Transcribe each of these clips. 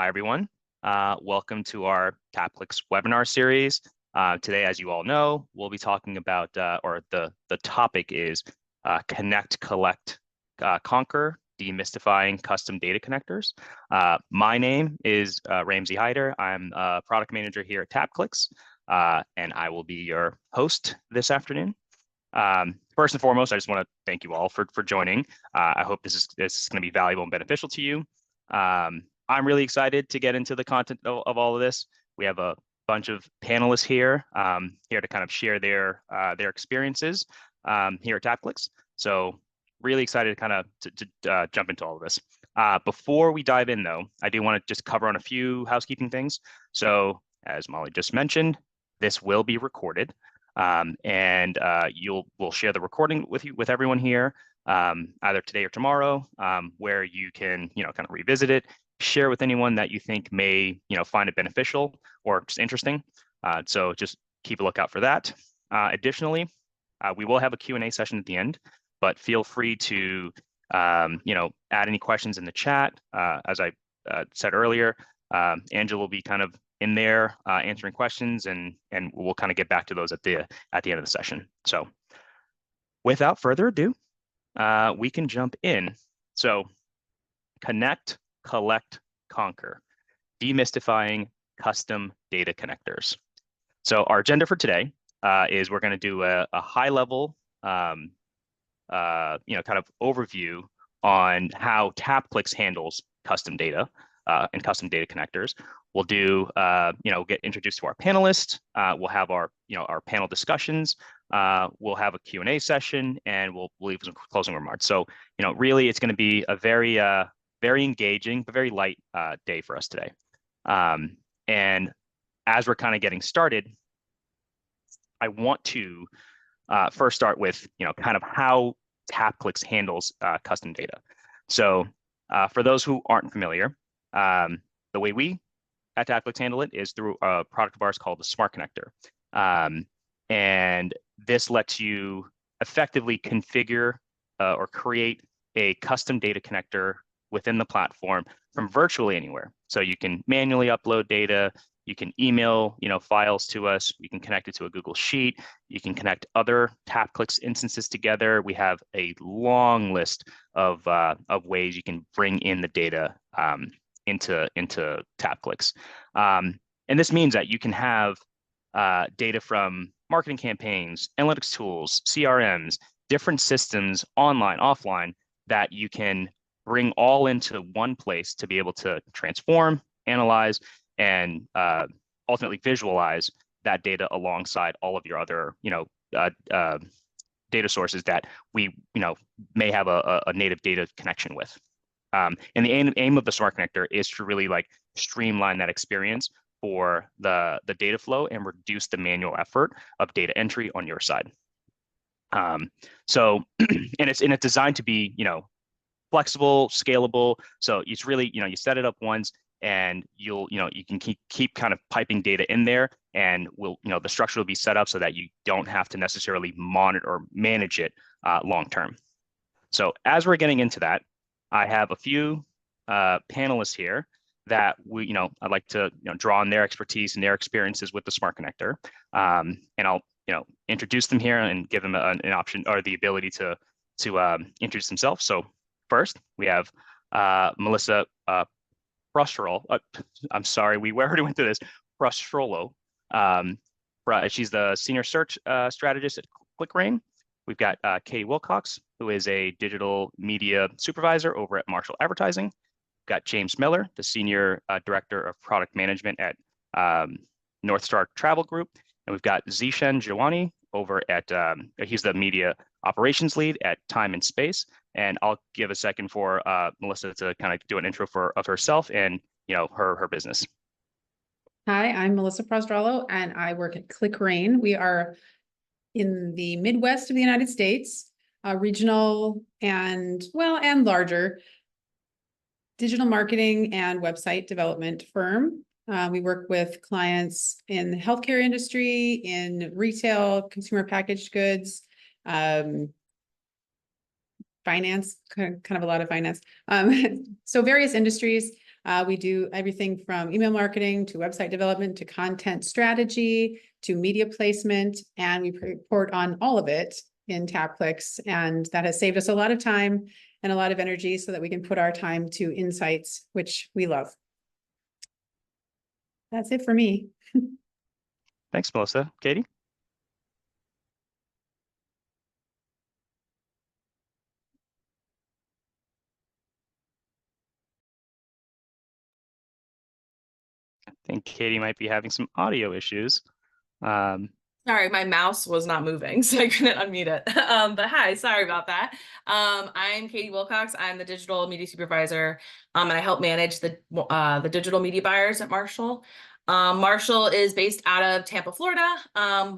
Hi, everyone. Welcome to our TapClicks webinar series. Today, as you all know, we'll be talking about, or the topic is Connect, Collect, Conquer, Demystifying Custom Data Connectors. My name is Ramzy Haider. I'm a product manager here at TapClicks, and I will be your host this afternoon. First and foremost, I just want to thank you all for joining. I hope this is going to be valuable and beneficial to you. I'm really excited to get into the content of all of this. We have a bunch of panelists here, here to kind of share their experiences here at TapClicks. So really excited to kind of jump into all of this. Before we dive in, though, I do want to just cover on a few housekeeping things. So as Molly just mentioned, this will be recorded, and we'll share the recording with everyone here, either today or tomorrow, where you can kind of revisit it, share with anyone that you think may find it beneficial or just interesting. So just keep a lookout for that. Additionally, we will have a Q&A session at the end, but feel free to add any questions in the chat. As I said earlier, Angela will be kind of in there answering questions, and we'll kind of get back to those at the end of the session. So without further ado, we can jump in. So Connect, Collect, Conquer, Demystifying Custom Data Connectors. So our agenda for today is we're going to do a high-level, kind of overview on how TapClicks handles custom data and custom data connectors. We'll do, get introduced to our panelists. We'll have our panel discussions. We'll have a Q&A session, and we'll leave some closing remarks. So, really, it's going to be a very engaging, but very light day for us today. And as we're kind of getting started, I want to first start with, kind of how TapClicks handles custom data. So for those who aren't familiar, the way we at TapClicks handle it is through a product of ours called the Smart Connector. And this lets you effectively configure or create a custom data connector within the platform from virtually anywhere. So you can manually upload data, you can email, files to us, you can connect it to a Google Sheet, you can connect other TapClicks instances together. We have a long list of ways you can bring in the data into TapClicks. And this means that you can have data from marketing campaigns, analytics tools, CRMs, different systems, online, offline, that you can bring all into one place to be able to transform, analyze, and ultimately visualize that data alongside all of your other, data sources that we, may have a native data connection with. And the aim of the Smart Connector is to really streamline that experience for the data flow and reduce the manual effort of data entry on your side. So, and it's designed to be, flexible, scalable. So it's really, you set it up once, and you can keep kind of piping data in there, and the structure will be set up so that you don't have to necessarily monitor or manage it long term. So as we're getting into that, I have a few panelists here that I'd like to draw on their expertise and their experiences with the Smart Connector, and I'll introduce them here and give them an option or the ability to introduce themselves. So first, we have Melissa Prostrollo. I'm sorry, we already went through this. Prostrollo. She's the senior search strategist at ClickRain. We've got Kay Wilcox, who is a digital media supervisor over at Marshall Advertising. We've got James Miller, the senior director of product management at Northstar Travel Group. And we've got Zeeshan Jiwani over at, he's the media operations lead at Time and Space. And I'll give a second for Melissa to kind of do an intro of herself and her business. Hi, I'm Melissa Prostrollo, and I work at ClickRain. We are in the Midwest of the United States, regional and larger digital marketing and website development firm. We work with clients in the healthcare industry, in retail, consumer packaged goods, finance, kind of a lot of finance. So various industries. We do everything from email marketing to website development to content strategy to media placement, and we report on all of it in TapClicks, and that has saved us a lot of time and a lot of energy so that we can put our time to insights, which we love. That's it for me. Thanks, Melissa. Katie? I think Katie might be having some audio issues. Sorry, my mouse was not moving, so I couldn't unmute it. But hi, sorry about that. I'm Katie Wilcox. I'm the digital media supervisor, and I help manage the digital media buyers at Marshall. Marshall is based out of Tampa, Florida.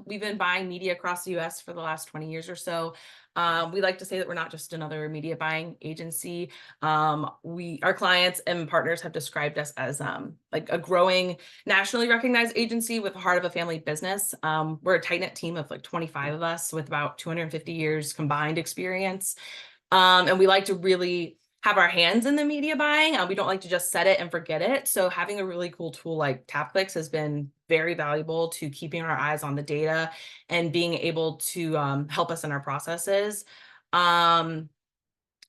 We've been buying media across the U.S. for the last 20 years or so. We like to say that we're not just another media buying agency. Our clients and partners have described us as like a growing nationally recognized agency with the heart of a family business. We're a tight-knit team of like 25 of us with about 250 years combined experience. And we like to really have our hands in the media buying. We don't like to just set it and forget it. So having a really cool tool like TapClicks has been very valuable to keeping our eyes on the data and being able to help us in our processes. And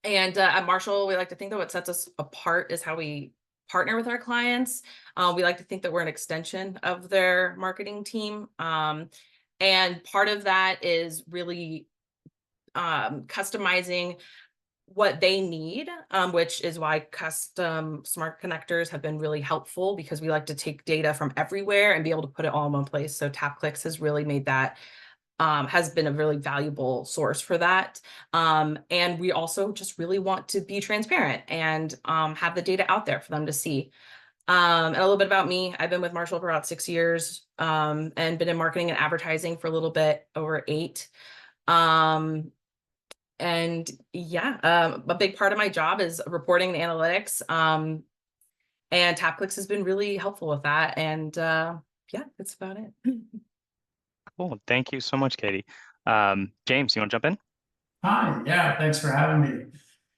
at Marshall, we like to think that what sets us apart is how we partner with our clients. We like to think that we're an extension of their marketing team. And part of that is really customizing what they need, which is why custom smart connectors have been really helpful, because we like to take data from everywhere and be able to put it all in one place. So TapClicks has really made that, has been a really valuable source for that. And we also just really want to be transparent and have the data out there for them to see. And a little bit about me, I've been with Marshall for about 6 years, and been in marketing and advertising for a little bit over 8. And yeah, a big part of my job is reporting and analytics. And TapClicks has been really helpful with that. And yeah, that's about it. Cool. Thank you so much, Katie. James, you want to jump in? Hi, yeah, thanks for having me.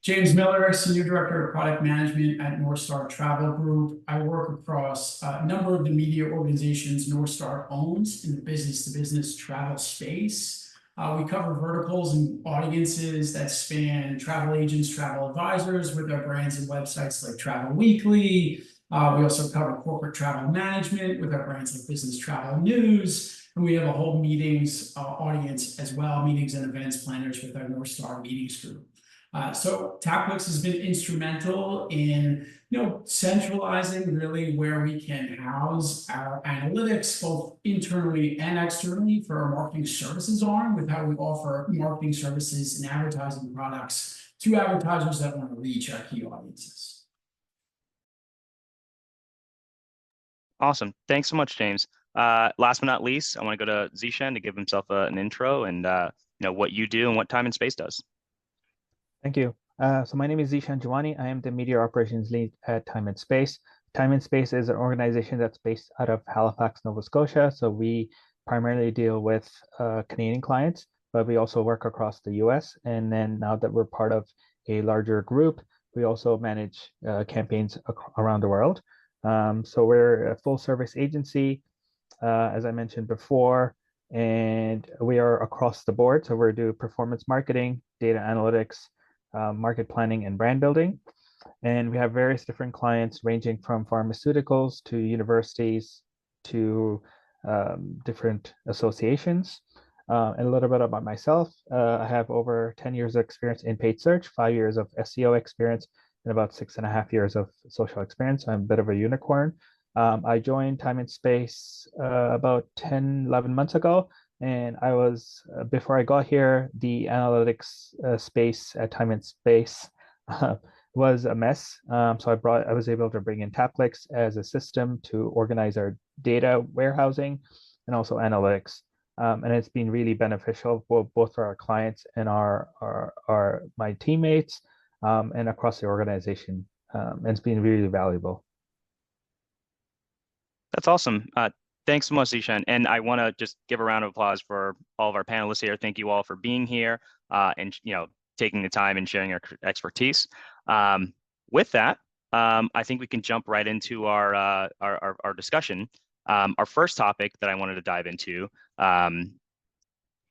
James Miller, Senior Director of Product Management at Northstar Travel Group. I work across a number of the media organizations Northstar owns in the business-to-business travel space. We cover verticals and audiences that span travel agents, travel advisors with our brands and websites like Travel Weekly. We also cover corporate travel management with our brands like Business Travel News. And we have a whole meetings audience as well, meetings and events planners with our Northstar Meetings Group. So TapClicks has been instrumental in, centralizing really where we can house our analytics, both internally and externally, for our marketing services arm, with how we offer marketing services and advertising products to advertisers that want to reach our key audiences. Awesome. Thanks so much, James. Last but not least, I want to go to Zeeshan to give himself an intro and what you do and what Time and Space does. Thank you. So my name is Zeeshan Jiwani. I am the media operations lead at Time and Space. Time and Space is an organization that's based out of Halifax, Nova Scotia. So we primarily deal with Canadian clients, but we also work across the US. And then now that we're part of a larger group, we also manage campaigns around the world. So we're a full service agency, as I mentioned before, and we are across the board. So we do performance marketing, data analytics, market planning, and brand building. And we have various different clients ranging from pharmaceuticals to universities to different associations. And a little bit about myself. I have over 10 years of experience in paid search, 5 years of SEO experience, and about 6.5 years of social experience. I'm a bit of a unicorn. I joined Time and Space about 10, 11 months ago. And I was, before I got here, the analytics space at Time and Space was a mess. So I was able to bring in TapClicks as a system to organize our data warehousing and also analytics. And it's been really beneficial for both for our clients and my teammates and across the organization. And it's been really valuable. That's awesome. Thanks so much, Zeeshan. And I want to just give a round of applause for all of our panelists here. Thank you all for being here and taking the time and sharing your expertise. With that, I think we can jump right into our discussion. Our first topic that I wanted to dive into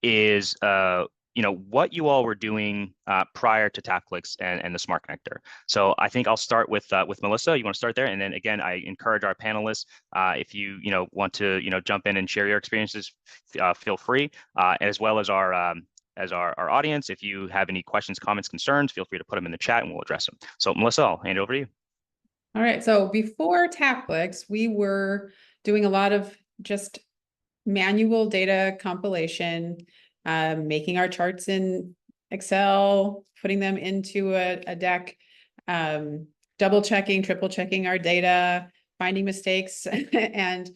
is what you all were doing prior to TapClicks and the Smart Connector. So I think I'll start with Melissa. You want to start there, and then again, I encourage our panelists if you want to jump in and share your experiences, feel free, as well as our audience. If you have any questions, comments, concerns, feel free to put them in the chat and we'll address them. So Melissa, I'll hand it over to you. All right. So before TapClicks, we were doing a lot of just manual data compilation, making our charts in Excel, putting them into a deck, double checking, triple checking our data, finding mistakes. And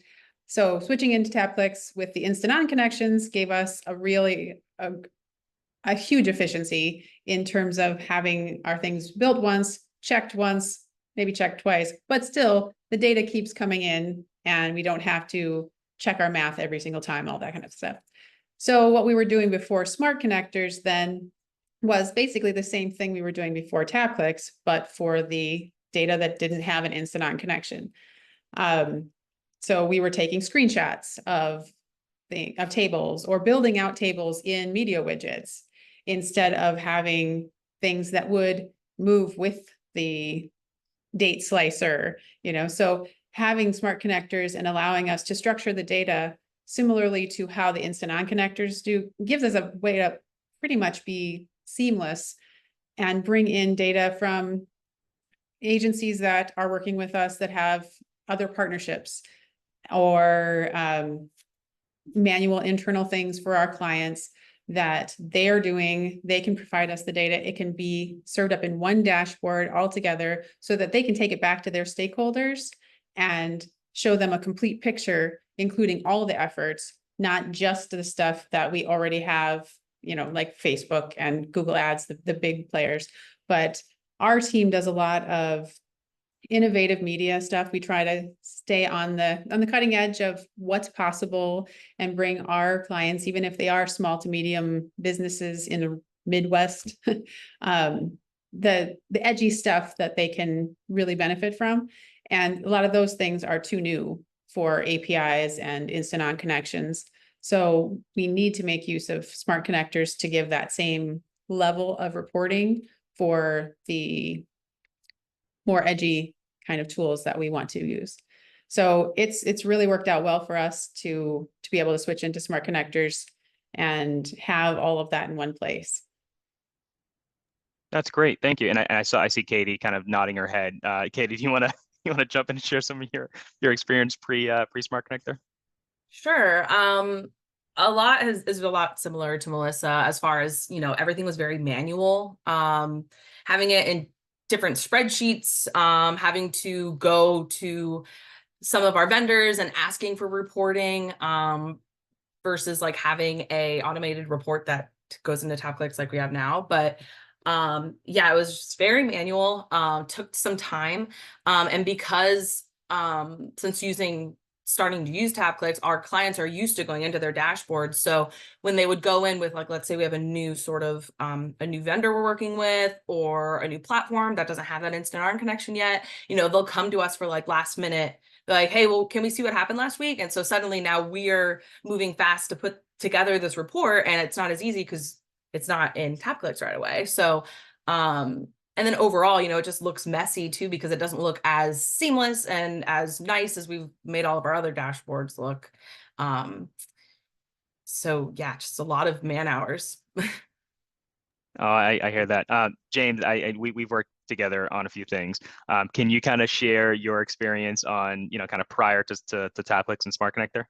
so switching into TapClicks with the instant on connections gave us a huge efficiency in terms of having our things built once, checked once, maybe checked twice, but still the data keeps coming in and we don't have to check our math every single time, all that kind of stuff. So what we were doing before Smart Connectors then was basically the same thing we were doing before TapClicks, but for the data that didn't have an instant on connection. So we were taking screenshots of tables or building out tables in media widgets instead of having things that would move with the date slicer, so having Smart Connectors and allowing us to structure the data similarly to how the instant on connectors do gives us a way to pretty much be seamless and bring in data from agencies that are working with us that have other partnerships or manual internal things for our clients that they are doing. They can provide us the data. It can be served up in one dashboard all together so that they can take it back to their stakeholders and show them a complete picture, including all the efforts, not just the stuff that we already have, like Facebook and Google Ads, the big players. But our team does a lot of innovative media stuff. We try to stay on the cutting edge of what's possible and bring our clients, even if they are small to medium businesses in the Midwest, the edgy stuff that they can really benefit from. And a lot of those things are too new for APIs and instant on connections. So we need to make use of Smart Connectors to give that same level of reporting for the more edgy kind of tools that we want to use. So it's really worked out well for us to be able to switch into Smart Connectors and have all of that in one place. That's great, thank you. And I see Katie kind of nodding her head. Katie, do you want to jump in and share some of your experience pre Smart Connector? Sure. A lot is a lot similar to Melissa as far as everything was very manual. Having it in different spreadsheets, having to go to some of our vendors and asking for reporting versus like having a automated report that goes into TapClicks like we have now. But yeah, it was just very manual, took some time. And because since starting to use TapClicks, our clients are used to going into their dashboards. So when they would go in with, like, let's say we have a new sort of a new vendor we're working with or a new platform that doesn't have that instant on connection yet, they'll come to us for like last minute, be like, hey, well, can we see what happened last week? And so suddenly now we are moving fast to put together this report, and it's not as easy because it's not in TapClicks right away. So and then overall, it just looks messy too, because it doesn't look as seamless and as nice as we've made all of our other dashboards look. So yeah, just a lot of man hours. Oh, I hear that. James, we've worked together on a few things. Can you kind of share your experience on, kind of prior to TapClicks and Smart Connector?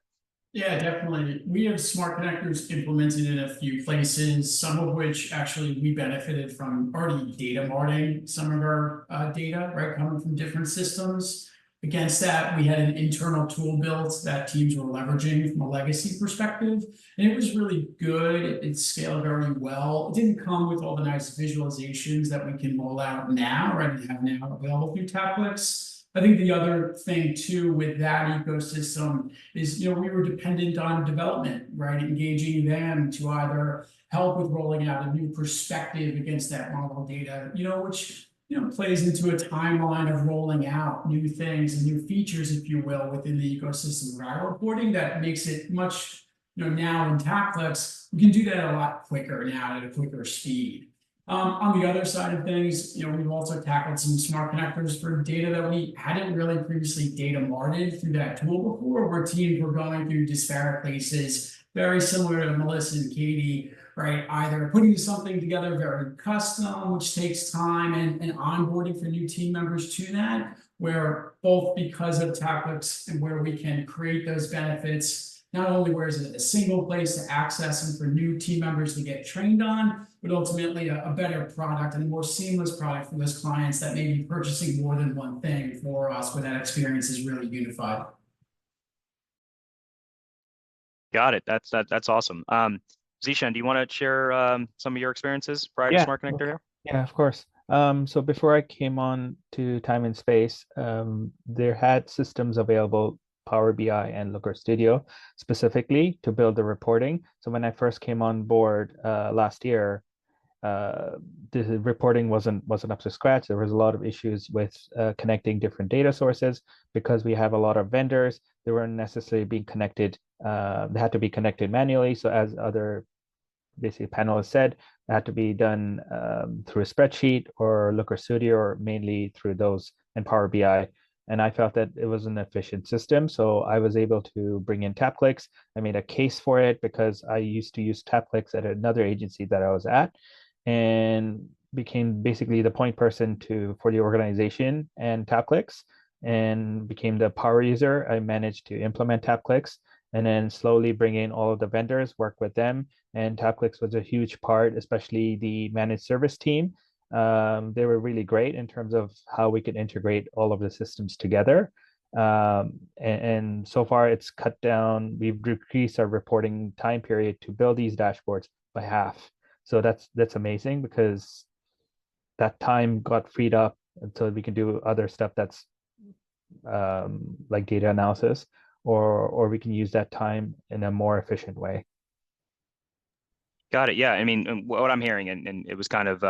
Yeah, definitely. We have Smart Connectors implemented in a few places, some of which actually we benefited from already data marting some of our data, right, coming from different systems. Against that, we had an internal tool built that teams were leveraging from a legacy perspective, and it was really good. It scaled very well. It didn't come with all the nice visualizations that we can roll out now, right, and have now available through TapClicks. I think the other thing too with that ecosystem is, we were dependent on development, right? Engaging them to either help with rolling out a new perspective against that model data, which plays into a timeline of rolling out new things and new features, if you will, within the ecosystem of our reporting that makes it much, now in TapClicks, we can do that a lot quicker now at a quicker speed. On the other side of things, we've also tackled some smart connectors for data that we hadn't really previously data marted through that tool before, where teams were going through disparate places, very similar to Melissa and Katie, right? Either putting something together very custom, which takes time, and onboarding for new team members to that, where both because of TapClicks and where we can create those benefits, not only where is it a single place to access them for new team members to get trained on, but ultimately a better product and a more seamless product for those clients that may be purchasing more than one thing for us, where that experience is really unified. Got it. That's awesome. Zeeshan, do you want to share some of your experiences prior to Yeah, Smart Connector here? yeah, of course. So before I came on to Time and Space, there had systems available, Power BI and Looker Studio, specifically to build the reporting. So when I first came on board last year, the reporting wasn't up to scratch. There was a lot of issues with connecting different data sources because we have a lot of vendors. They weren't necessarily being connected. They had to be connected manually. So as other basically panelists said, it had to be done through a spreadsheet or Looker Studio, or mainly through those and Power BI. And I felt that it was an efficient system. So I was able to bring in TapClicks. I made a case for it because I used to use TapClicks at another agency that I was at, and became basically the point person for the organization and TapClicks, and became the power user. I managed to implement TapClicks and then slowly bring in all of the vendors, work with them. And TapClicks was a huge part, especially the managed service team. They were really great in terms of how we could integrate all of the systems together. And so far it's cut down, we've decreased our reporting time period to build these dashboards by half. So that's amazing, because that time got freed up so we can do other stuff that's like data analysis, or we can use that time in a more efficient way. Got it. Yeah. I mean, what I'm hearing, and it was kind of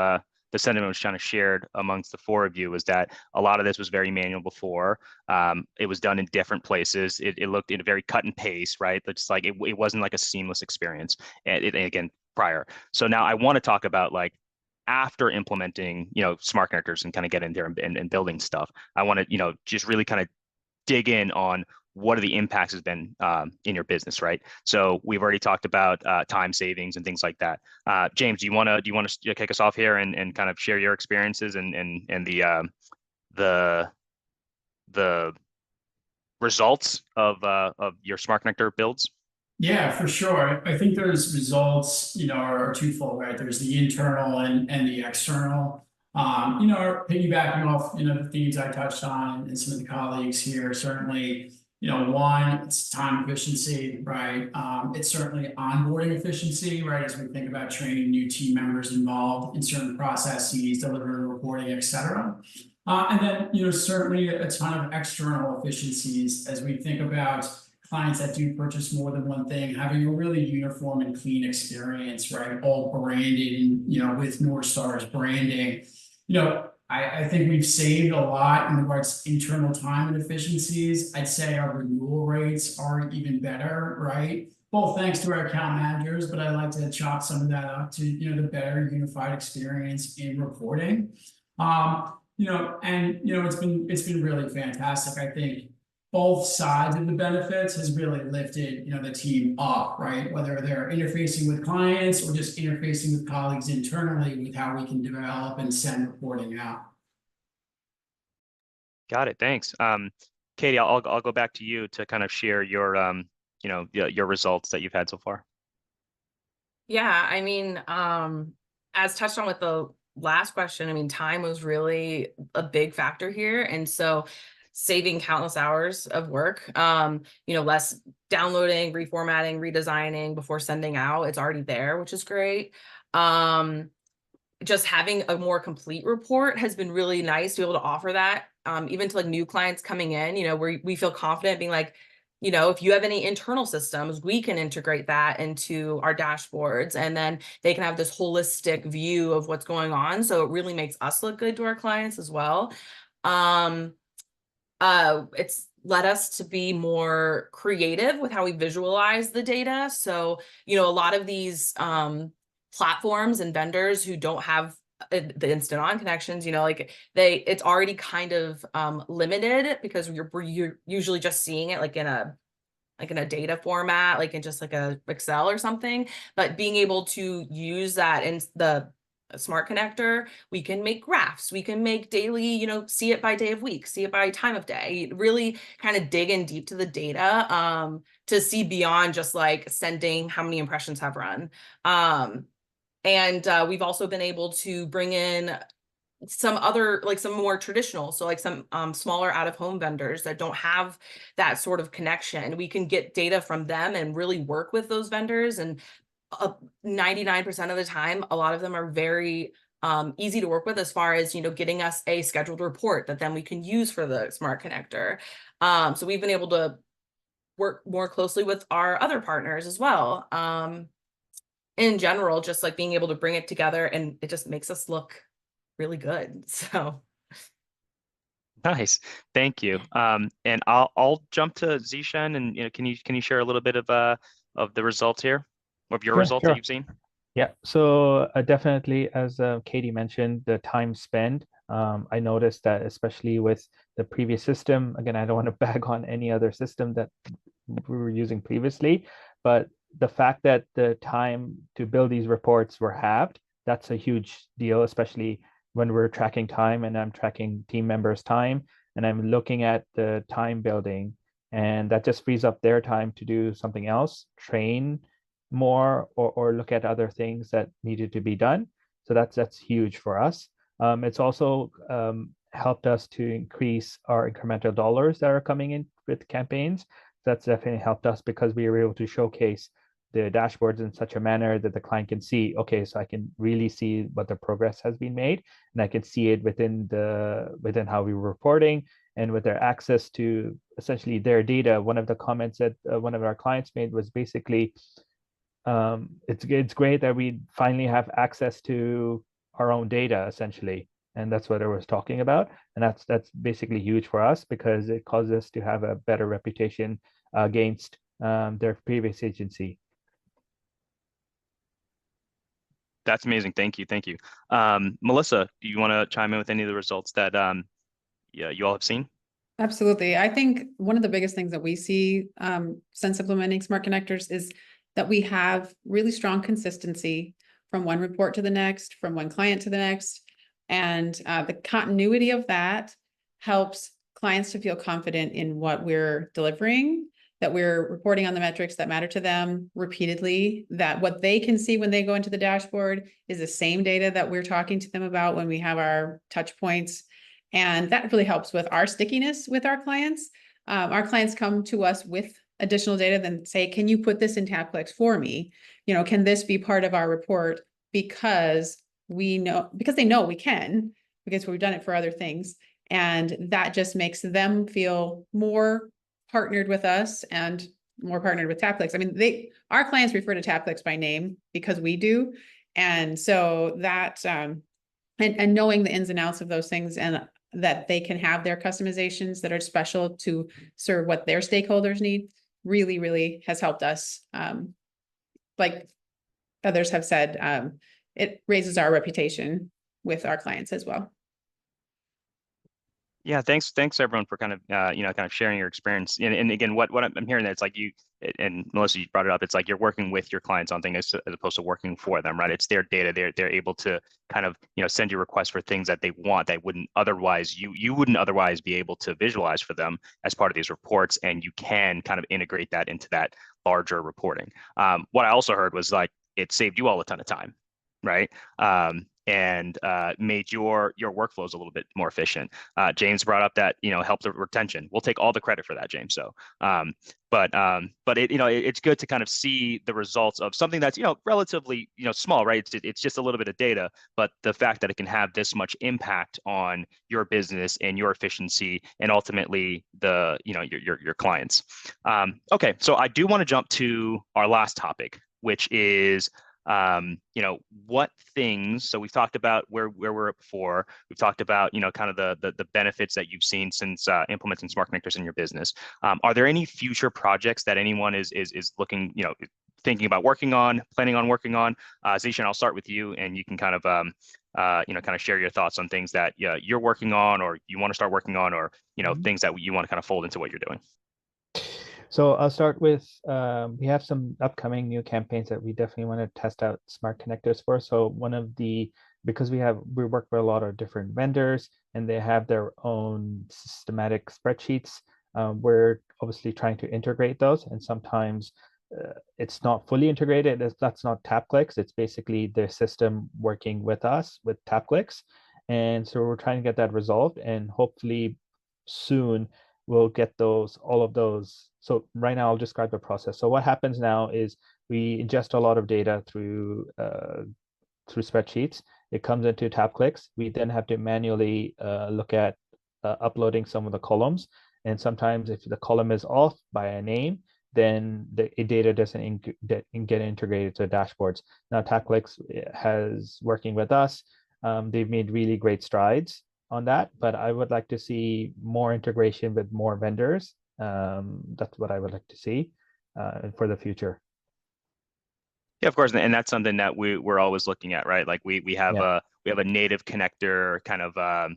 the sentiment was kind of shared amongst the four of you, was that a lot of this was very manual before. It was done in different places. It looked in a very cut and paste, right? It's like it wasn't like a seamless experience. And again, prior. So now I want to talk about, like, after implementing, smart connectors and kind of get in there and building stuff. I want to, just really kind of dig in on what are the impacts has been in your business, right? So we've already talked about time savings and things like that. James, do you want to kick us off here and kind of share your experiences and the results of your smart connector builds? Yeah, for sure. I think those results, are twofold, right? There's the internal and the external. Piggybacking off, the themes I touched on and some of the colleagues here, certainly, one, it's time efficiency, right? It's certainly onboarding efficiency, right? As we think about training new team members involved in certain processes, delivering reporting, et cetera. And then, certainly a ton of external efficiencies as we think about clients that do purchase more than one thing, having a really uniform and clean experience, right? All branded and, with Northstar's branding. I think we've saved a lot in regards to internal time and efficiencies. I'd say our renewal rates are even better, right? Both thanks to our account managers, but I like to chalk some of that up to, the better unified experience in reporting. It's been really fantastic. I think both sides of the benefits has really lifted, the team up, right? Whether they're interfacing with clients or just interfacing with colleagues internally with how we can develop and send reporting out. Got it. Thanks. Katie, I'll go back to you to kind of share your your results that you've had so far. Yeah, I mean, as touched on with the last question, I mean, time was really a big factor here. And so saving countless hours of work, less downloading, reformatting, redesigning before sending out. It's already there, which is great. Just having a more complete report has been really nice to be able to offer that, even to like new clients coming in, where we feel confident being like, you know, if you have any internal systems, we can integrate that into our dashboards, and then they can have this holistic view of what's going on. So it really makes us look good to our clients as well. It's led us to be more creative with how we visualize the data. So, you know, a lot of these platforms and vendors who don't have the instant on connections, you know, like it's already kind of limited, because you're usually just seeing it like in a data format, like in just like a Excel or something. But being able to use that in the smart connector, we can make graphs, we can make daily, you know, see it by day of week, see it by time of day, really kind of dig in deep to the data to see beyond just like sending how many impressions have run. And we've also been able to bring in some other, like some more traditional, so like some smaller out-of-home vendors that don't have that sort of connection. We can get data from them and really work with those vendors, and 99% of the time, a lot of them are very easy to work with, as far as, you know, getting us a scheduled report that then we can use for the smart connector. So we've been able to work more closely with our other partners as well. In general, just like being able to bring it together, and it just makes us look really good. So Nice, thank you. And I'll jump to Zeeshan, and you know, can you share a little bit of the results here, of your results that you've seen? Yeah, so definitely, as Katie mentioned, the time spent. I noticed that, especially with the previous system, again, I don't want to bag on any other system that we were using previously, but the fact that the time to build these reports were halved, that's a huge deal, especially when we're tracking time and I'm tracking team members' time and I'm looking at the time building, and that just frees up their time to do something else, train more, or look at other things that needed to be done. So that's huge for us. It's also helped us to increase our incremental dollars that are coming in with campaigns. That's definitely helped us, because we were able to showcase the dashboards in such a manner that the client can see, okay, so I can really see what the progress has been made, and I can see it within how we were reporting, and with their access to essentially their data. One of the comments that one of our clients made was basically, it's great that we finally have access to our own data, essentially, and that's what I was talking about. And that's basically huge for us, because it causes us to have a better reputation against their previous agency. That's amazing. Thank you. Melissa, do you want to chime in with any of the results that you all have seen? Absolutely. I think one of the biggest things that we see since implementing smart connectors is that we have really strong consistency from one report to the next, from one client to the next. And the continuity of that helps clients to feel confident in what we're delivering, that we're reporting on the metrics that matter to them repeatedly, that what they can see when they go into the dashboard is the same data that we're talking to them about when we have our touch points. And that really helps with our stickiness with our clients. Our clients come to us with additional data, then say, can you put this in TapClicks for me? You know, can this be part of our report? Because they know we can, because we've done it for other things. And that just makes them feel more partnered with us and more partnered with TapClicks. I mean, our clients refer to TapClicks by name because we do. And so that, and knowing the ins and outs of those things, and that they can have their customizations that are special to serve what their stakeholders need, really, really has helped us. Like others have said, it raises our reputation with our clients as well. Yeah, thanks everyone for kind of kind of sharing your experience. And again, what I'm hearing, that it's like you, and Melissa, you brought it up, it's like you're working with your clients on things as opposed to working for them, right? It's their data. They're able to kind of, you know, send you requests for things that they want, that wouldn't otherwise, you wouldn't otherwise be able to visualize for them as part of these reports, and you can kind of integrate that into that larger reporting. What I also heard was like it saved you all a ton of time, right? and made your workflows a little bit more efficient. James brought up that, helped the retention. We'll take all the credit for that, James. So, but it, it's good to kind of see the results of something that's, relatively, small, right? It's just a little bit of data, but the fact that it can have this much impact on your business and your efficiency and ultimately the, your clients. Okay, so I do want to jump to our last topic, which is what things. So we've talked about where we're at before. We've talked about kind of the benefits that you've seen since implementing smart connectors in your business. Are there any future projects that anyone is looking, thinking about working on, planning on working on? Zeeshan, I'll start with you, and you can kind of kind of share your thoughts on things that you're working on, or you want to start working on, or things that you want to kind of fold into what you're doing. So I'll start with, we have some upcoming new campaigns that we definitely want to test out smart connectors for. So because we work with a lot of different vendors and they have their own systematic spreadsheets, we're obviously trying to integrate those. And sometimes it's not fully integrated. That's not TapClicks. It's basically their system working with us with TapClicks. And so we're trying to get that resolved, and hopefully soon we'll get all of those. So right now I'll describe the process. So what happens now is we ingest a lot of data through spreadsheets. It comes into TapClicks. We then have to manually look at uploading some of the columns. And sometimes if the column is off by a name, then the data doesn't get integrated to dashboards. Now TapClicks has working with us. They've made really great strides on that, but I would like to see more integration with more vendors. That's what I would like to see for the future. Yeah, of course, and that's something that we're always looking at, right? Like we have a native connector kind of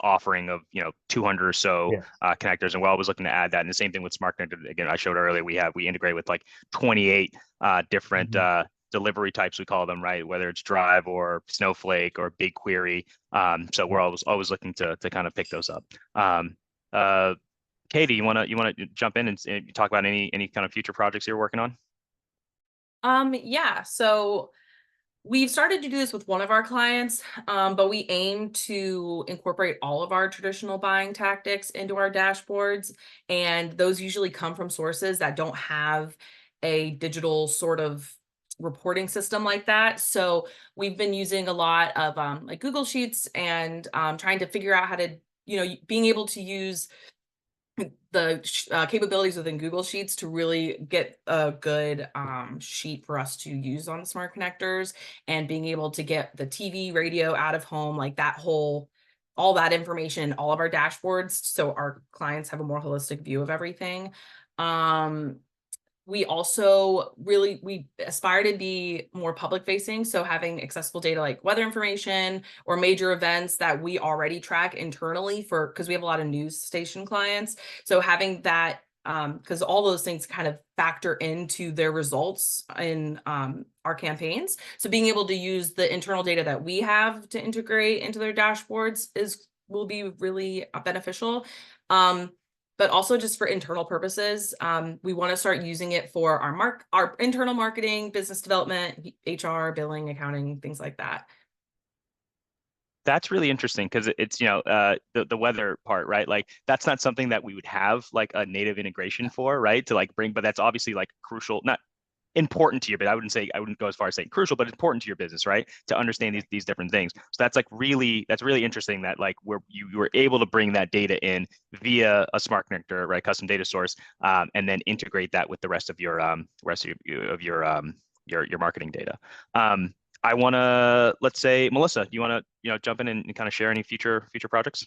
offering of 200 or so connectors, and we're always looking to add that. And the same thing with smart connector. Again, I showed earlier, we integrate with like 28 different delivery types, we call them, right? Whether it's Drive or Snowflake or BigQuery. So we're always looking to kind of pick those up. Katie, you want to jump in and talk about any kind of future projects you're working on? Yeah, so we've started to do this with one of our clients, but we aim to incorporate all of our traditional buying tactics into our dashboards. And those usually come from sources that don't have a digital sort of reporting system like that. So we've been using a lot of like Google Sheets and trying to figure out how to, being able to use the capabilities within Google Sheets to really get a good sheet for us to use on the smart connectors, and being able to get the TV, radio, out of home, like that all that information, all of our dashboards, so our clients have a more holistic view of everything. We also we aspire to be more public facing. So having accessible data like weather information or major events that we already track internally because we have a lot of news station clients. So having that, because all those things kind of factor into their results in our campaigns. So being able to use the internal data that we have to integrate into their dashboards will be really beneficial. But also just for internal purposes, we want to start using it for our internal marketing, business development, HR, billing, accounting, things like that. That's really interesting because it's the weather part, right? Like that's not something that we would have like a native integration for, right? To like bring, but that's obviously like crucial, not important to your, but I wouldn't go as far as saying crucial, but important to your business, right? To understand these different things. So that's really interesting that like you were able to bring that data in via a smart connector, right? Custom data source, and then integrate that with the rest of your marketing data. I want to, let's say, Melissa, do you want to jump in and kind of share any future projects?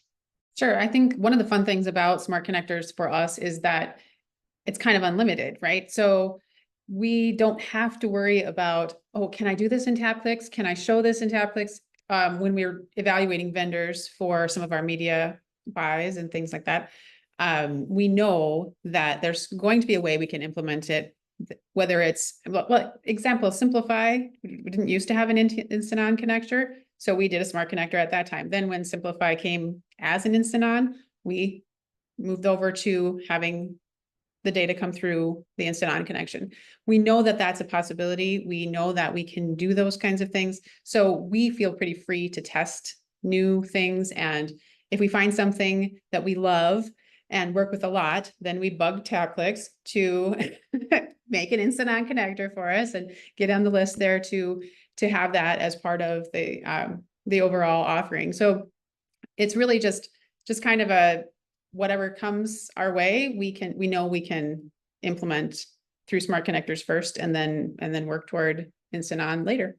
Sure. I think one of the fun things about smart connectors for us is that it's kind of unlimited, right? So we don't have to worry about, oh, can I do this in TapClicks? Can I show this in TapClicks? When we're evaluating vendors for some of our media buys and things like that, we know that there's going to be a way we can implement it, whether it's, example, Simplify. We didn't used to have an instant-on connector, so we did a smart connector at that time. Then when Simplify came as an instant-on, we moved over to having the data come through the instant on connection. We know that that's a possibility. We know that we can do those kinds of things. So we feel pretty free to test new things. And if we find something that we love and work with a lot, then we bug TapClicks to make an instant on connector for us and get on the list there to have that as part of the overall offering. So it's really just kind of a whatever comes our way, we know we can implement through smart connectors first and then work toward instant on later.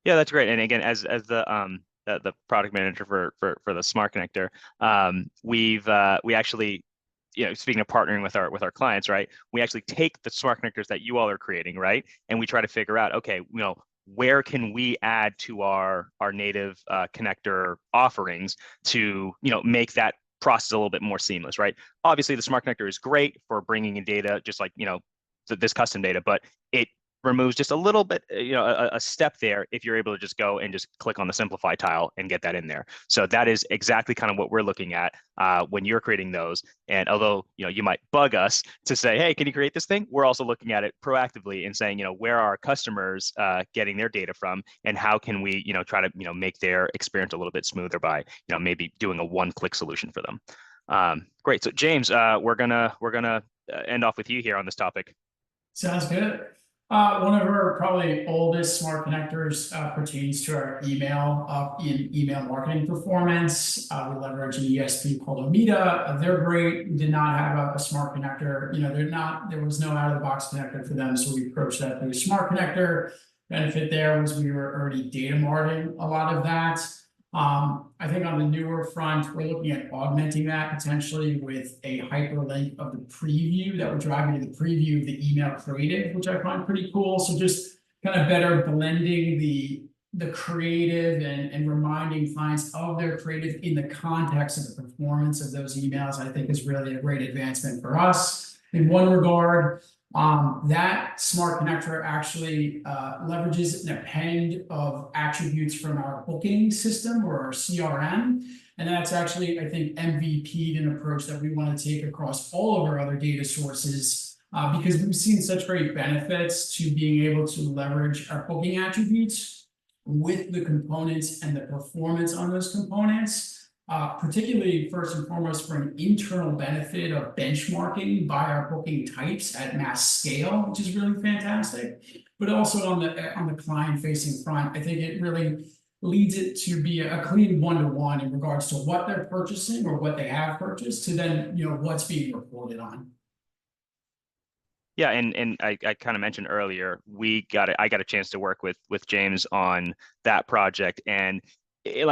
Yeah, that's great. And again, as the product manager for the smart connector, we actually, speaking of partnering with our clients, right? We actually take the smart connectors that you all are creating, right? And we try to figure out, okay, where can we add to our native connector offerings to, make that process a little bit more seamless, right? Obviously, the smart connector is great for bringing in data, just like, this custom data, but it removes just a little bit, a step there if you're able to just go and just click on the simplify tile and get that in there. So that is exactly kind of what we're looking at when you're creating those. And although, you might bug us to say, hey, can you create this thing? We're also looking at it proactively and saying, where are our customers getting their data from, and how can we, try to, make their experience a little bit smoother by, maybe doing a one-click solution for them. Great. So James, we're gonna end off with you here on this topic. Sounds good. One of our probably oldest smart connectors pertains to our email marketing performance. We leverage an ESP called Omida. They're great. We did not have a smart connector. There was no out of the box connector for them, so we approached that through a smart connector. Benefit there was we were already data marting a lot of that. I think on the newer front, we're looking at augmenting that potentially with a hyperlink of the preview that would drive you to the preview of the email creative, which I find pretty cool. So just kind of better blending the creative and reminding clients of their creative in the context of the performance of those emails, I think is really a great advancement for us. In one regard, that smart connector actually leverages an append of attributes from our booking system or our CRM. And that's actually, I think, MVP'd an approach that we want to take across all of our other data sources because we've seen such great benefits to being able to leverage our booking attributes with the components and the performance on those components. Particularly first and foremost for an internal benefit of benchmarking by our booking types at mass scale, which is really fantastic. But also on the client-facing front, I think it really leads it to be a clean one-to-one in regards to what they're purchasing or what they have purchased to then what's being reported on. Yeah, and I kind of mentioned earlier, I got a chance to work with James on that project, and it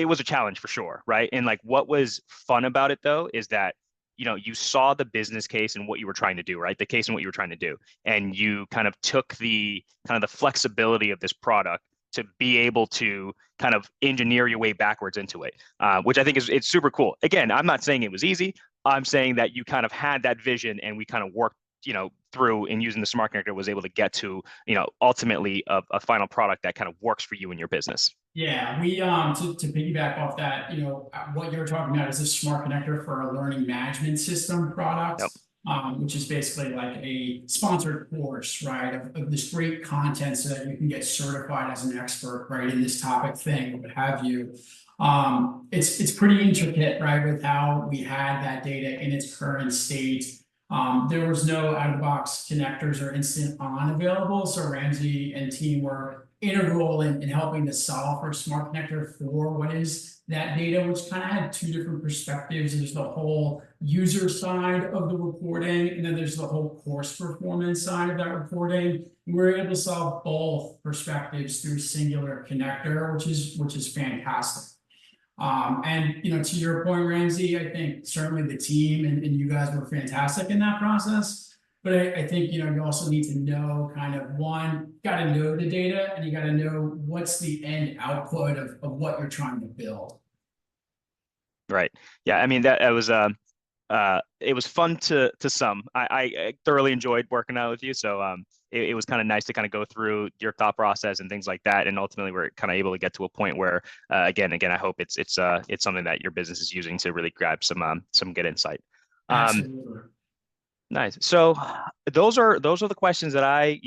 was a challenge for sure, right? And what was fun about it though is that you saw the business case and what you were trying to do, right? The case and what you were trying to do, and you kind of took the flexibility of this product to be able to kind of engineer your way backwards into it, which I think it's super cool. Again, I'm not saying it was easy. I'm saying that you kind of had that vision, and we kind of worked through, and using the smart connector was able to get to ultimately a final product that kind of works for you and your business. Yeah, we to piggyback off that, what you're talking about is a smart connector for our learning management system product. Yep. Which is basically like a sponsored course, right, of this great content so that you can get certified as an expert, right, in this topic thing, what have you. It's pretty intricate, right, with how we had that data in its current state. There was no out-of-the-box connectors or instant on available, so Ramzy and team were integral in helping to solve for a smart connector for what is that data, which kind of had two different perspectives. There's the whole user side of the reporting, and then there's the whole course performance side of that reporting. And we're able to solve both perspectives through singular connector, which is fantastic. And to your point, Ramzy, I think certainly the team and you guys were fantastic in that process. But I think you also need to know kind of got to know the data, and you got to know what's the end output of what you're trying to build. Right. Yeah. I mean, it was fun to some. I thoroughly enjoyed working out with you. So it was kind of nice to kind of go through your thought process and things like that. And ultimately, we're kind of able to get to a point where, again, I hope it's something that your business is using to really grab some good insight. Absolutely. Nice. So those are the questions that I,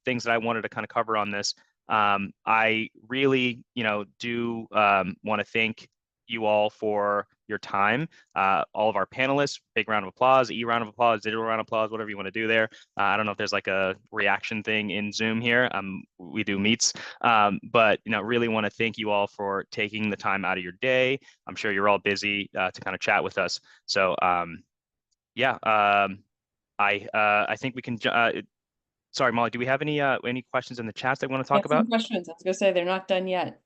things that I wanted to kind of cover on this. I really, do want to thank you all for your time. All of our panelists, big round of applause, round of applause, digital round of applause, whatever you want to do there. I don't know if there's like a reaction thing in Zoom here. We do meets, but really want to thank you all for taking the time out of your day. I'm sure you're all busy to kind of chat with us. So yeah, I think we can. Sorry, Molly, do we have any questions in the chat that we want to talk about? Questions. I was going to say they're not done yet.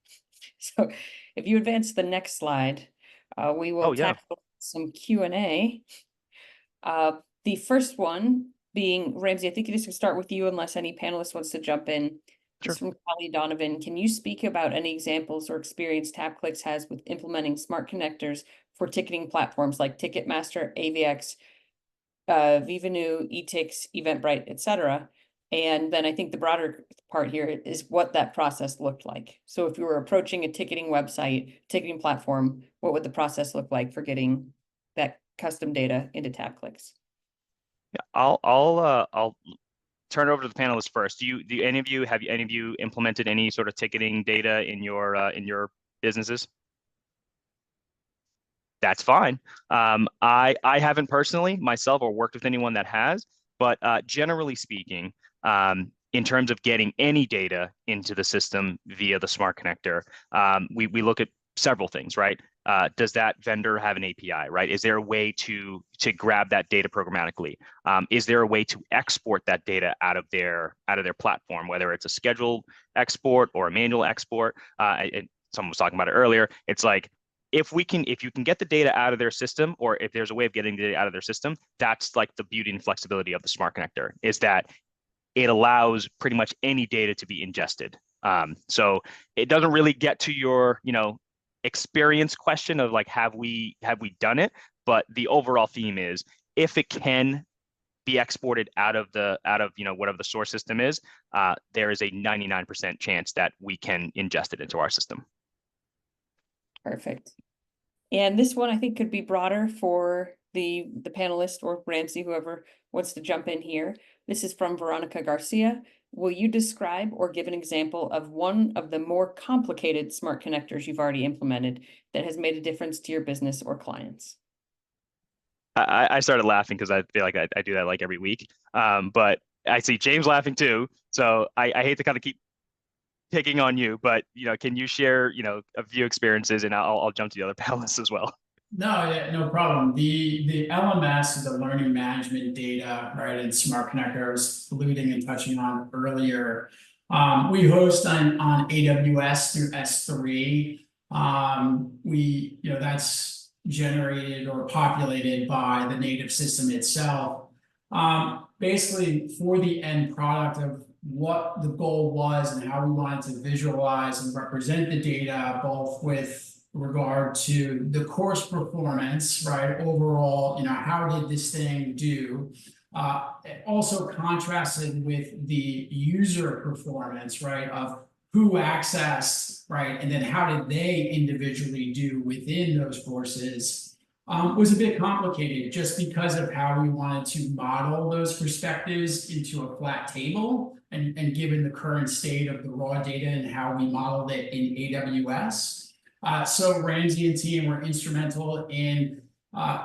So if you advance to the next slide, we will tackle some Q&A. The first one being, Ramzy, I think this can start with you unless any panelist wants to jump in. Sure. It's from Callie Donovan. Can you speak about any examples or experience TapClicks has with implementing smart connectors for ticketing platforms like Ticketmaster, AVX, Vivanu, eTix, Eventbrite, etc.? And then I think the broader part here is what that process looked like. So if you were approaching a ticketing website, ticketing platform, what would the process look like for getting that custom data into TapClicks? Yeah, I'll turn it over to the panelists first. Have any of you implemented any sort of ticketing data in your businesses? That's fine. I haven't personally myself or worked with anyone that has, but generally speaking, in terms of getting any data into the system via the smart connector, we look at several things, right? Does that vendor have an API, right? Is there a way to grab that data programmatically? Is there a way to export that data out of their platform, whether it's a scheduled export or a manual export? And someone was talking about it earlier. It's like, if you can get the data out of their system, or if there's a way of getting the data out of their system, that's like the beauty and flexibility of the smart connector, is that it allows pretty much any data to be ingested. So it doesn't really get to your, experience question of like, have we done it? But the overall theme is, if it can be exported out of whatever the source system is, there is a 99% chance that we can ingest it into our system. Perfect. And this one I think could be broader for the panelist or Ramzy, whoever wants to jump in here. This is from Veronica Garcia. Will you describe or give an example of one of the more complicated smart connectors you've already implemented that has made a difference to your business or clients? I started laughing because I feel like I do that like every week. But I see James laughing too. So I hate to kind of keep picking on you, but can you share a few experiences, and I'll jump to the other panelists as well. No, yeah, no problem. The LMS, the learning management data, right, and smart connector I was alluding and touching on earlier. We host on AWS through S3. That's generated or populated by the native system itself. Basically, for the end product of what the goal was and how we wanted to visualize and represent the data, both with regard to the course performance, right? Overall, how did this thing do? Also contrasted with the user performance, right? Of who accessed, right? And then how did they individually do within those courses? Was a bit complicated just because of how we wanted to model those perspectives into a flat table, and given the current state of the raw data and how we modeled it in AWS. So Ramzy and team were instrumental in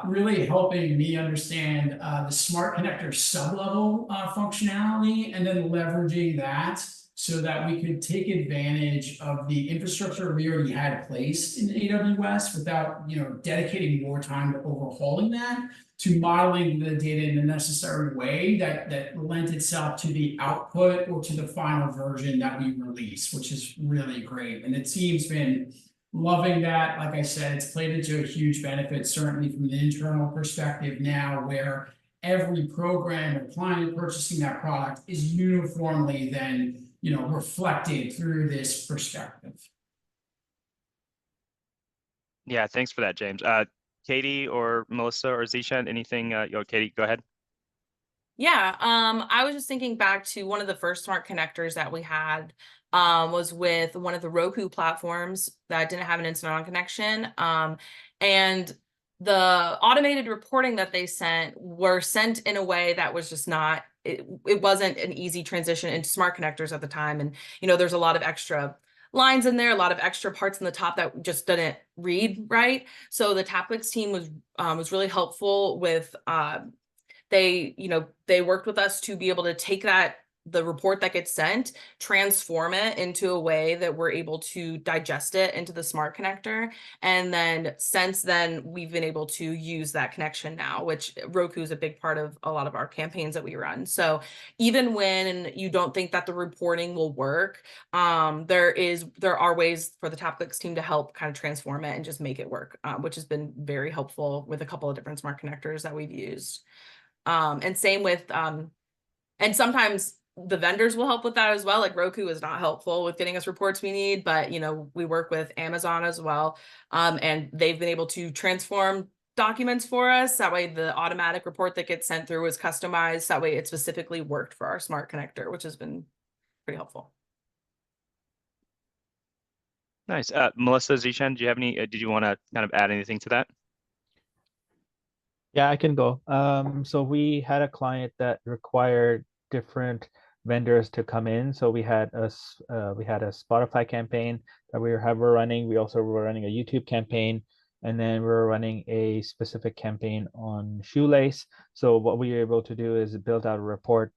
really helping me understand the smart connector sublevel functionality, and then leveraging that so that we could take advantage of the infrastructure we already had placed in AWS without dedicating more time to overhauling that, to modeling the data in a necessary way that lent itself to the output or to the final version that we release, which is really great. And the team's been loving that. Like I said, it's played into a huge benefit, certainly from an internal perspective now, where every program or client purchasing that product is uniformly then reflected through this perspective. Yeah, thanks for that, James. Katie or Melissa or Zeeshan, anything? Katie, go ahead. Yeah, I was just thinking back to one of the first smart connectors that we had was with one of the Roku platforms that didn't have an instant on connection. And the automated reporting that they sent were sent in a way that was just not, it wasn't an easy transition into smart connectors at the time. And, you know, there's a lot of extra lines in there, a lot of extra parts in the top that just didn't read right. So the TapClicks team was really helpful with, they worked with us to be able to take the report that gets sent, transform it into a way that we're able to digest it into the smart connector. And then since then, we've been able to use that connection now, which Roku is a big part of a lot of our campaigns that we run. So even when you don't think that the reporting will work, there are ways for the TapClicks team to help kind of transform it and just make it work, which has been very helpful with a couple of different smart connectors that we've used. And same with, and sometimes the vendors will help with that as well. Like Roku is not helpful with getting us reports we need, but you know, we work with Amazon as well. And they've been able to transform documents for us. That way the automatic report that gets sent through is customized. That way it specifically worked for our smart connector, which has been pretty helpful. Nice. Melissa, Zeeshan, do you have any, did you want to kind of add anything to that? Yeah, I can go. So we had a client that required different vendors to come in. So we had a Spotify campaign that we were running. We also were running a YouTube campaign, and then we were running a specific campaign on Shoelace. So what we were able to do is build out a report,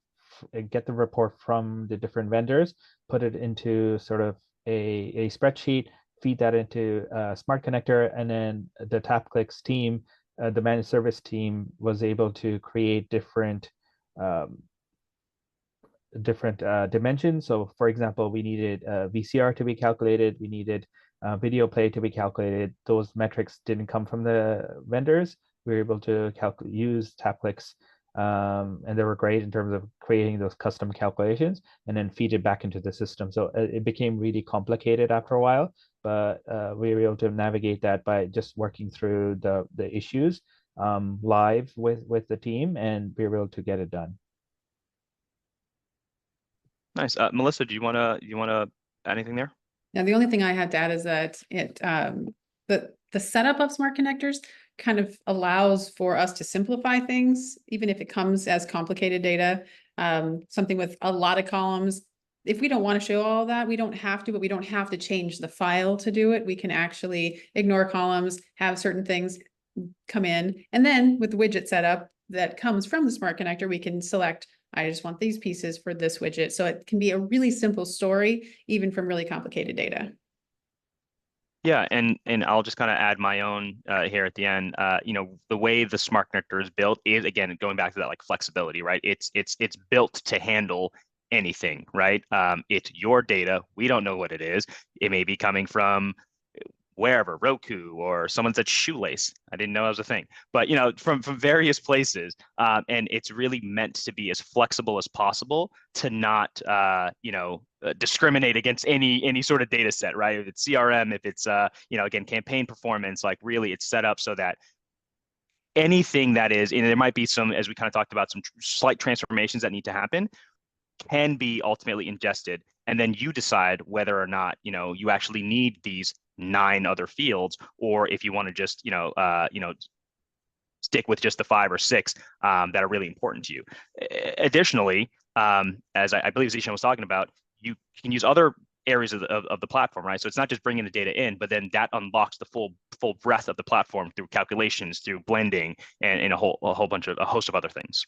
get the report from the different vendors, put it into sort of a spreadsheet, feed that into a smart connector, and then the TapClicks team, the managed service team, was able to create different dimensions. So for example, we needed VCR to be calculated, we needed video play to be calculated. Those metrics didn't come from the vendors. We were able to use TapClicks, and they were great in terms of creating those custom calculations and then feed it back into the system. So it became really complicated after a while, but we were able to navigate that by just working through the issues live with the team, and we were able to get it done. Nice. Melissa, do you want to add anything there? Now, the only thing I had to add is that the setup of smart connectors kind of allows for us to simplify things, even if it comes as complicated data, something with a lot of columns. If we don't want to show all that, we don't have to, but we don't have to change the file to do it. We can actually ignore columns, have certain things come in, and then with the widget setup that comes from the smart connector, we can select, I just want these pieces for this widget. So it can be a really simple story, even from really complicated data. Yeah, and I'll just kind of add my own here at the end. You know, the way the smart connector is built is, again, going back to that like flexibility, right? It's built to handle anything, right? It's your data. We don't know what it is. It may be coming from wherever, Roku, or someone said Shoelace. I didn't know that was a thing, but you know, from various places, and it's really meant to be as flexible as possible to not, discriminate against any sort of data set, right? If it's CRM, if it's again, campaign performance, like really, it's set up so that anything that is, and there might be some, as we kind of talked about, some slight transformations that need to happen, can be ultimately ingested, and then you decide whether or not you actually need these 9 other fields, or if you want to just stick with just the 5 or 6 that are really important to you. Additionally, as I believe Zeeshan was talking about, you can use other areas of the platform, right? So it's not just bringing the data in, but then that unlocks the full breadth of the platform through calculations, through blending, and a host of other things.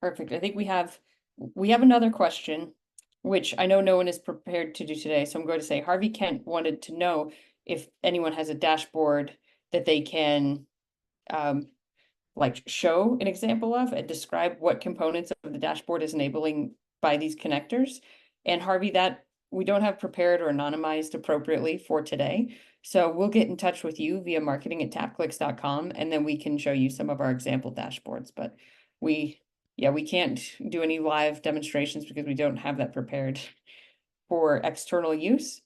Perfect. I think we have another question, which I know no one is prepared to do today. So I'm going to say Harvey Kent wanted to know if anyone has a dashboard that they can show an example of and describe what components of the dashboard is enabling by these connectors. And Harvey, that we don't have prepared or anonymized appropriately for today. So we'll get in touch with you via marketing@tapclicks.com, and then we can show you some of our example dashboards. But we can't do any live demonstrations because we don't have that prepared for external use.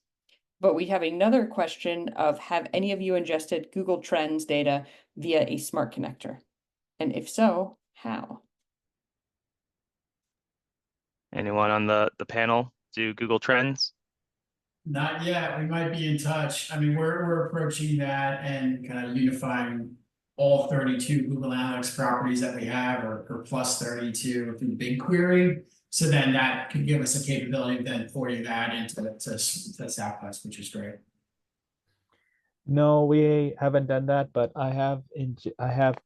But we have another question of, have any of you ingested Google Trends data via a smart connector? And if so, how? Anyone on the panel do Google Trends? Not yet. We might be in touch. I mean, we're approaching that and kind of unifying all 32 Google Analytics properties that we have, or plus 32 through BigQuery. So then that could give us a capability of then porting that into to SAPLess, which is great. No, we haven't done that, but I have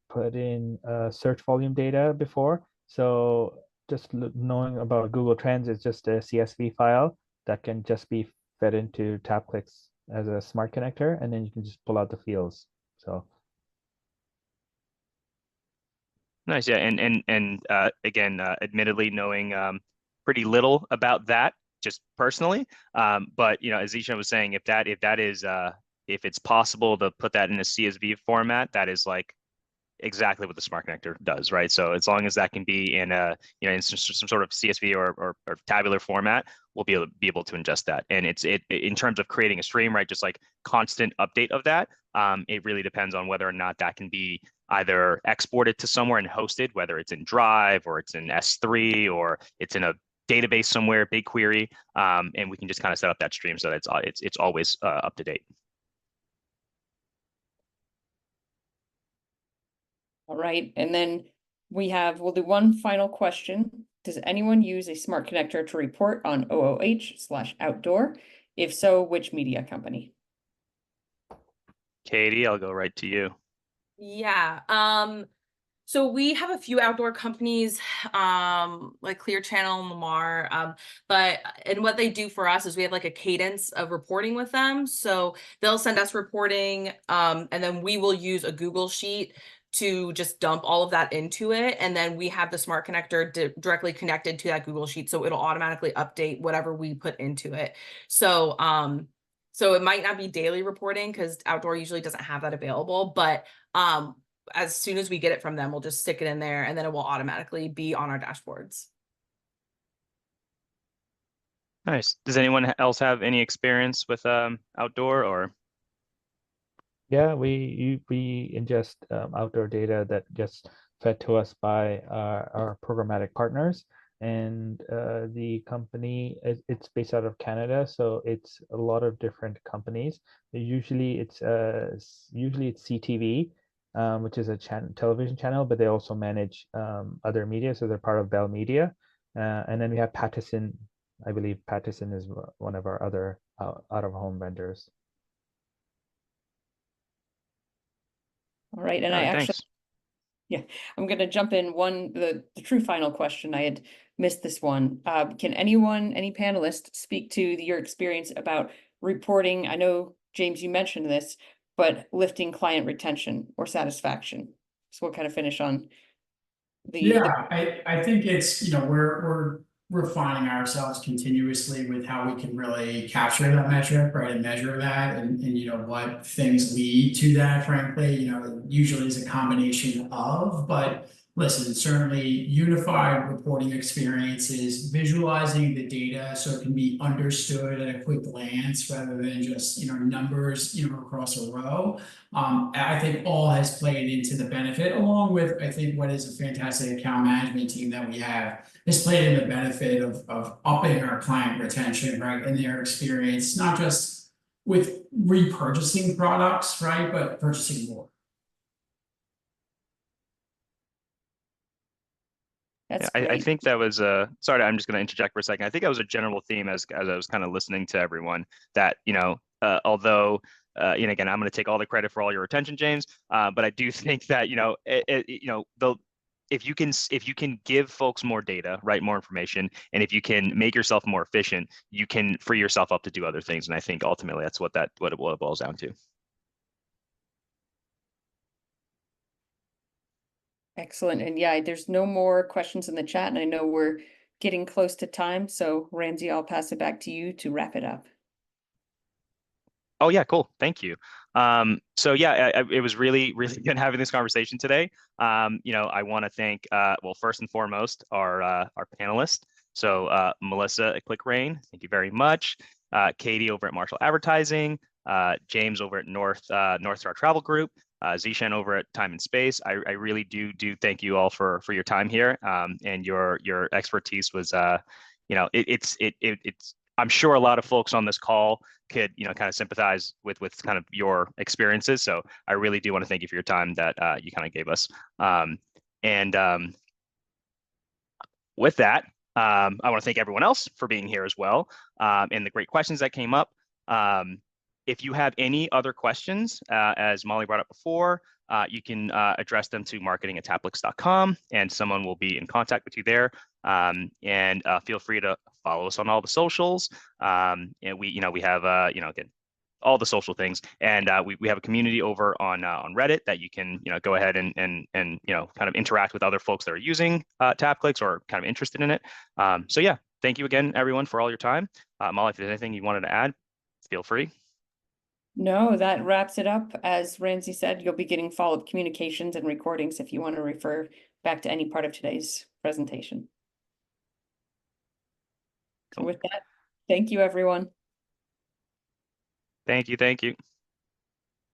put in search volume data before. So just knowing about Google Trends is just a CSV file that can just be fed into TapClicks as a smart connector, and then you can just pull out the fields. So Nice, yeah, and again, admittedly knowing pretty little about that just personally, but you know, as Zeeshan was saying, if that is if it's possible to put that in a CSV format, that is like exactly what the smart connector does, right? So as long as that can be in a, you know, in some sort of CSV or tabular format, we'll be able to ingest that. And it in terms of creating a stream, right? Just like constant update of that. It really depends on whether or not that can be either exported to somewhere and hosted, whether it's in Drive or it's in S3 or it's in a database somewhere, BigQuery, and we can just kind of set up that stream so that it's always up to date. All right, and then we'll do one final question. Does anyone use a smart connector to report on OOH/outdoor? If so, which media company? Katie, I'll go right to you. Yeah. So we have a few outdoor companies, like Clear Channel and Lamar. And what they do for us is we have like a cadence of reporting with them. So they'll send us reporting, and then we will use a Google Sheet to just dump all of that into it. And then we have the smart connector directly connected to that Google Sheet. So it'll automatically update whatever we put into it. So, so it might not be daily reporting because outdoor usually doesn't have that available, but as soon as we get it from them, we'll just stick it in there and then it will automatically be on our dashboards. Nice. Does anyone else have any experience with outdoor or? yeah, we ingest outdoor data that gets fed to us by our programmatic partners, and the company it's based out of Canada, so it's a lot of different companies. Usually it's CTV, which is a television channel, but they also manage other media, so they're part of Bell Media, and then we have Pattison. I believe Pattison is one of our other out-of-home vendors. All right, and All I right, actually, thanks. yeah, I'm gonna jump in the true final question. I had missed this one. Can any panelist speak to your experience about reporting? I know, James, you mentioned this, but lifting client retention or satisfaction. So we'll kind of finish on I think it's, you know, we're refining ourselves continuously with how we can really capture that metric, right, and measure that, and you know what things lead to that. Frankly, you know, usually is a combination of, but listen, certainly unified reporting experiences, visualizing the data so it can be understood at a quick glance rather than just, you know, numbers, you know, across a row. I think all has played into the benefit, along with, I think, what is a fantastic account management team that we have, has played in the benefit of upping our client retention, right, and their experience, not just with repurchasing products, right, but purchasing more. That's Yeah, I great. think that was sorry, I'm just going to interject for a second. I think that was a general theme as I was kind of listening to everyone, that, you know, although you know, again, I'm going to take all the credit for all your attention, James, but I do think that, you know, you know, if you can give folks more data, right, more information, and if you can make yourself more efficient, you can free yourself up to do other things. And I think ultimately that's what it boils down to. Excellent. And yeah, there's no more questions in the chat, and I know we're getting close to time. So Ramzy, I'll pass it back to you to wrap it up. Oh yeah, cool. Thank you. So yeah, it was really, really good having this conversation today. You know, I want to thank, well, first and foremost, our panelists. So Melissa at ClickRain, thank you very much. Katie over at Marshall Advertising, James over at Northstar Travel Group, Zeeshan over at Time and Space. I really do thank you all for your time here, and your expertise was, you know, it's I'm sure a lot of folks on this call could, kind of sympathize with kind of your experiences. So I really do want to thank you for your time that you kind of gave us. And with that, I want to thank everyone else for being here as well, and the great questions that came up. If you have any other questions, as Molly brought up before, you can address them to marketing@tapclicks.com, and someone will be in contact with you there. And feel free to follow us on all the socials. And we have, again, all the social things, and we have a community over on Reddit that you can go ahead and kind of interact with other folks that are using TapClicks or kind of interested in it. So yeah, thank you again, everyone, for all your time. Molly, if there's anything you wanted to add, feel free. No, that wraps it up. As Ramzy said, you'll be getting follow-up communications and recordings if you want to refer back to any part of today's presentation. So with that, thank you, everyone. Thank you.